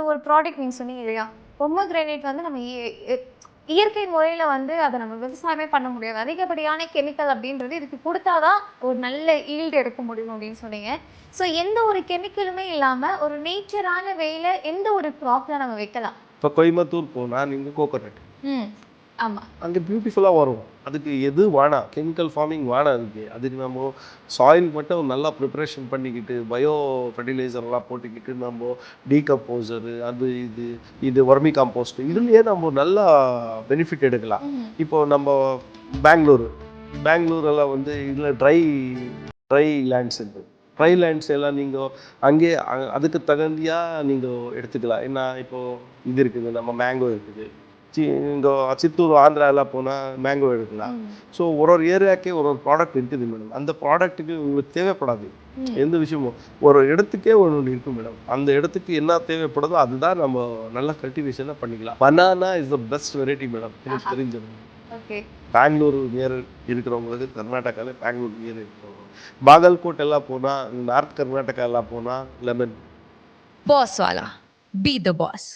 ஒரு ப்ராடக்ட் நீங்க சொன்னீங்க இல்லையா? பொமோகிரானேட் வந்து நம்ம இயற்கை முறையில வந்து அத நம்ம விவசாயமே பண்ண முடியாது. அதிகப்படியான கெமிக்கல் அப்படின்றது இதுக்கு குடுத்தா தான் ஒரு நல்ல ஈல்டு எடுக்க முடியும் அப்படின்னு சொன்னீங்க. ஸோ எந்த ஒரு கெமிக்கலுமே இல்லாம ஒரு நேச்சரான வேல எந்த ஒரு கிராப்ல நம்ம வைக்கலாம்? இப்போ கோயம்புத்தூர் போனா நீங்க கோகோனட். ம். ஆமா. அங்கே பியூட்டிஃபுல்லாக வரும். அதுக்கு எது வேணாம், கெமிக்கல் ஃபார்மிங் வேணாம் அதுக்கு. அதுக்கு நம்ம சாயில் மட்டும் நல்லா ப்ரிப்பரேஷன் பண்ணிக்கிட்டு, பயோ ஃபெர்டிலைசர்லாம் போட்டுக்கிட்டு, நம்ம டீகம்போசரு அது இது வர்மி காம்போஸ்ட் இதுலேயே நம்ம நல்லா பெனிஃபிட் எடுக்கலாம். இப்போ நம்ம பெங்களூரெல்லாம் வந்து இதில் ட்ரை லேண்ட்ஸ் இருக்குது. ட்ரை லேண்ட்ஸ் எல்லாம் நீங்கள் அங்கேயே அதுக்கு தகுந்தியாக நீங்கள் எடுத்துக்கலாம். ஏன்னா இப்போது இது இருக்குது, நம்ம மேங்கோ இருக்குது. இங்கே சித்தூர் ஆந்திராவில் போனால் மேங்கோ எடுக்கலாம். ஸோ ஒரு ஏரியாக்கே ஒரு ப்ராடக்ட் இருக்குது மேடம். அந்த ப்ராடக்ட்டுக்கு உங்களுக்கு தேவைப்படாது எந்த விஷயமும். ஒரு இடத்துக்கே ஒன்று இருக்குது மேடம். அந்த இடத்துக்கு என்ன தேவைப்படுதோ அதுதான் நம்ம நல்லா கல்டிவேஷனாக பண்ணிக்கலாம். Banana is the best variety madam எனக்கு தெரிஞ்சது. பெங்களூர் நியர் இருக்கிறவங்களுக்கு கர்நாடகாவில் பெங்களூர் நியர் இருக்கிறவங்க, பாகல்கோட் எல்லாம் போனால், நார்த் கர்நாடகா எல்லாம் போனால் lemon. Pass Vala, be the pass.